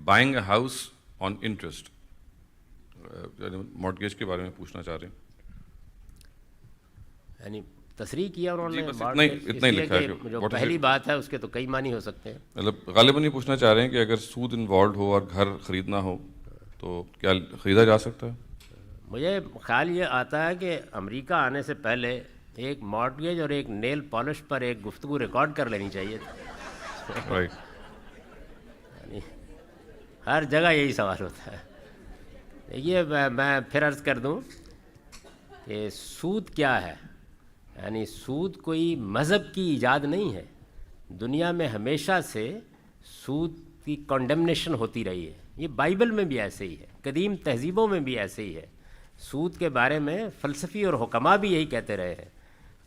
buying a house on interest. Mortgage کے بارے میں پوچھنا چاہ رہے ہیں. یعنی تصریح کیا انہوں نے اتنا ہی لکھا ہے کہ جو پہلی بات ہے اس کے تو کئی معنی ہو سکتے ہیں. مطلب غالباً یہ پوچھنا چاہ رہے ہیں کہ اگر سود انوالوڈ ہو اور گھر خریدنا ہو تو کیا خریدا جا سکتا ہے؟ مجھے خیال یہ آتا ہے کہ امریکہ آنے سے پہلے ایک مارٹگیج اور ایک نیل پالش پر ایک گفتگو ریکارڈ کر لینی چاہیے تھی. رائٹ. یعنی ہر جگہ یہی سوال ہوتا ہے. دیکھیے میں پھر عرض کر دوں کہ سود کیا ہے. یعنی سود کوئی مذہب کی ایجاد نہیں ہے. دنیا میں ہمیشہ سے سود کی کنڈمنیشن ہوتی رہی ہے. یہ بائبل میں بھی ایسے ہی ہے, قدیم تہذیبوں میں بھی ایسے ہی ہے. سود کے بارے میں فلسفی اور حکماء بھی یہی کہتے رہے ہیں.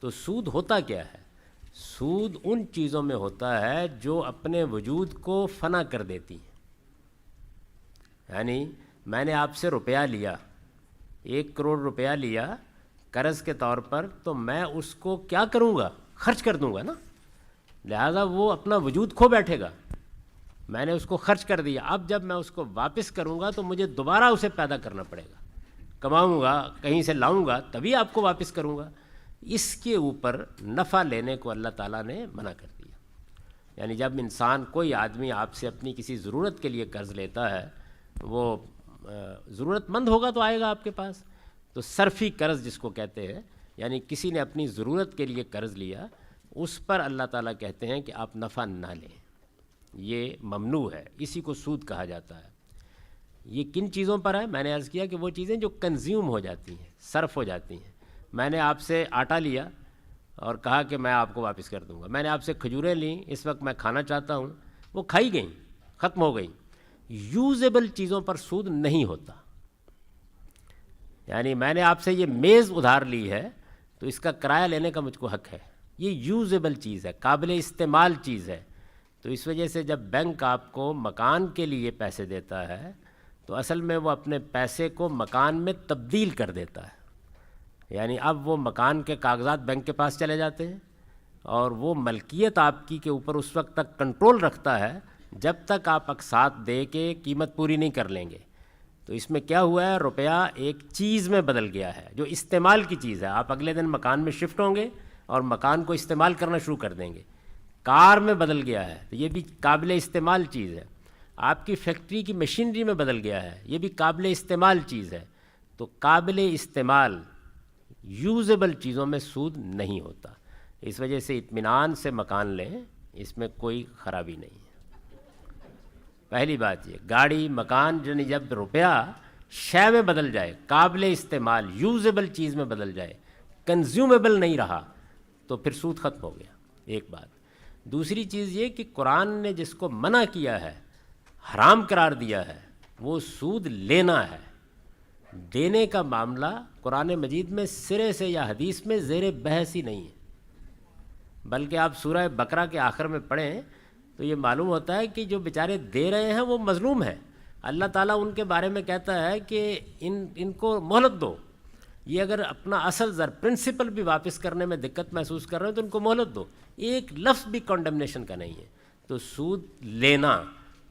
تو سود ہوتا کیا ہے؟ سود ان چیزوں میں ہوتا ہے جو اپنے وجود کو فنا کر دیتی ہیں. یعنی میں نے آپ سے روپیہ لیا, 1 کروڑ روپیہ لیا قرض کے طور پر, تو میں اس کو کیا کروں گا؟ خرچ کر دوں گا نا. لہذا وہ اپنا وجود کھو بیٹھے گا. میں نے اس کو خرچ کر دیا, اب جب میں اس کو واپس کروں گا تو مجھے دوبارہ اسے پیدا کرنا پڑے گا. کماؤں گا, کہیں سے لاؤں گا, تبھی آپ کو واپس کروں گا. اس کے اوپر نفع لینے کو اللہ تعالیٰ نے منع کر دیا. یعنی جب انسان, کوئی آدمی آپ سے اپنی کسی ضرورت کے لیے قرض لیتا ہے, وہ ضرورت مند ہوگا تو آئے گا آپ کے پاس. تو صرفی قرض جس کو کہتے ہیں, یعنی کسی نے اپنی ضرورت کے لیے قرض لیا, اس پر اللہ تعالیٰ کہتے ہیں کہ آپ نفع نہ لیں. یہ ممنوع ہے, اسی کو سود کہا جاتا ہے. یہ کن چیزوں پر ہے؟ میں نے عرض کیا کہ وہ چیزیں جو کنزیوم ہو جاتی ہیں, صرف ہو جاتی ہیں. میں نے آپ سے آٹا لیا اور کہا کہ میں آپ کو واپس کر دوں گا. میں نے آپ سے کھجوریں لیں, اس وقت میں کھانا چاہتا ہوں, وہ کھائی گئیں, ختم ہو گئیں. یوزیبل چیزوں پر سود نہیں ہوتا. یعنی میں نے آپ سے یہ میز ادھار لی ہے تو اس کا کرایہ لینے کا مجھ کو حق ہے. یہ یوزیبل چیز ہے, قابل استعمال چیز ہے. تو اس وجہ سے جب بینک آپ کو مکان کے لیے پیسے دیتا ہے تو اصل میں وہ اپنے پیسے کو مکان میں تبدیل کر دیتا ہے. یعنی اب وہ مکان کے کاغذات بینک کے پاس چلے جاتے ہیں اور وہ ملکیت آپ کی کے اوپر اس وقت تک کنٹرول رکھتا ہے جب تک آپ اقساط دے کے قیمت پوری نہیں کر لیں گے. تو اس میں کیا ہوا ہے, روپیہ ایک چیز میں بدل گیا ہے جو استعمال کی چیز ہے. آپ اگلے دن مکان میں شفٹ ہوں گے اور مکان کو استعمال کرنا شروع کر دیں گے. کار میں بدل گیا ہے تو یہ بھی قابل استعمال چیز ہے. آپ کی فیکٹری کی مشینری میں بدل گیا ہے, یہ بھی قابل استعمال چیز ہے. تو قابل استعمال یوزیبل چیزوں میں سود نہیں ہوتا. اس وجہ سے اطمینان سے مکان لیں, اس میں کوئی خرابی نہیں ہے. پہلی بات یہ, گاڑی, مکان, یعنی جب روپیہ شے میں بدل جائے, قابل استعمال یوزیبل چیز میں بدل جائے, کنزیومیبل نہیں رہا, تو پھر سود ختم ہو گیا. ایک بات. دوسری چیز یہ کہ قرآن نے جس کو منع کیا ہے, حرام قرار دیا ہے, وہ سود لینا ہے. دینے کا معاملہ قرآن مجید میں سرے سے یا حدیث میں زیر بحث ہی نہیں ہے. بلکہ آپ سورہ بقرہ کے آخر میں پڑھیں تو یہ معلوم ہوتا ہے کہ جو بیچارے دے رہے ہیں وہ مظلوم ہیں. اللہ تعالیٰ ان کے بارے میں کہتا ہے کہ ان کو مہلت دو. یہ اگر اپنا اصل زر پرنسپل بھی واپس کرنے میں دقت محسوس کر رہے ہیں تو ان کو مہلت دو. ایک لفظ بھی کنڈمنیشن کا نہیں ہے. تو سود لینا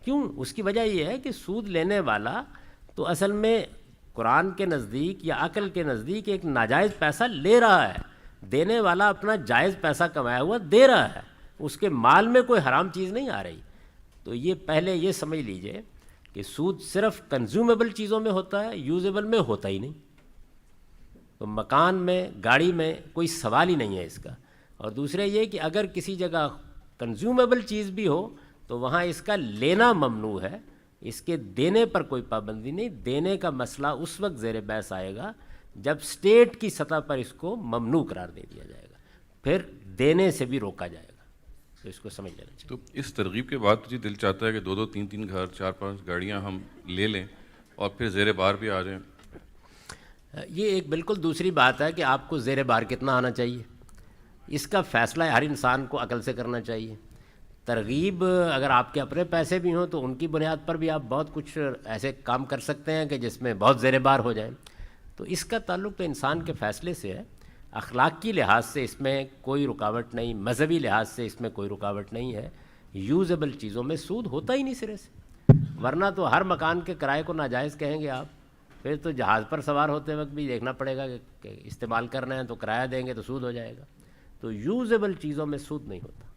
کیوں؟ اس کی وجہ یہ ہے کہ سود لینے والا تو اصل میں قرآن کے نزدیک یا عقل کے نزدیک ایک ناجائز پیسہ لے رہا ہے. دینے والا اپنا جائز پیسہ کمایا ہوا دے رہا ہے, اس کے مال میں کوئی حرام چیز نہیں آ رہی. تو یہ پہلے یہ سمجھ لیجئے کہ سود صرف کنزیومیبل چیزوں میں ہوتا ہے, یوزیبل میں ہوتا ہی نہیں. تو مکان میں, گاڑی میں کوئی سوال ہی نہیں ہے اس کا. اور دوسرے یہ کہ اگر کسی جگہ کنزیومیبل چیز بھی ہو تو وہاں اس کا لینا ممنوع ہے, اس کے دینے پر کوئی پابندی نہیں. دینے کا مسئلہ اس وقت زیر بحث آئے گا جب اسٹیٹ کی سطح پر اس کو ممنوع قرار دے دیا جائے گا, پھر دینے سے بھی روکا جائے گا. تو اس کو سمجھ لینا چاہیے. تو اس ترغیب کے بعد مجھے دل چاہتا ہے کہ 2-2 3-3 گھر, 4-5 گاڑیاں ہم لے لیں اور پھر زیر بار بھی آ جائیں. یہ ایک بالکل دوسری بات ہے کہ آپ کو زیر بار کتنا آنا چاہیے. اس کا فیصلہ ہر انسان کو عقل سے کرنا چاہیے. ترغیب اگر آپ کے اپنے پیسے بھی ہوں تو ان کی بنیاد پر بھی آپ بہت کچھ ایسے کام کر سکتے ہیں کہ جس میں بہت زیر بار ہو جائیں. تو اس کا تعلق تو انسان کے فیصلے سے ہے. اخلاقی لحاظ سے اس میں کوئی رکاوٹ نہیں, مذہبی لحاظ سے اس میں کوئی رکاوٹ نہیں ہے. یوزیبل چیزوں میں سود ہوتا ہی نہیں سرے سے. ورنہ تو ہر مکان کے کرائے کو ناجائز کہیں گے آپ، پھر تو جہاز پر سوار ہوتے وقت بھی دیکھنا پڑے گا کہ استعمال کرنا ہے تو کرایہ دیں گے تو سود ہو جائے گا. تو یوزیبل چیزوں میں سود نہیں ہوتا.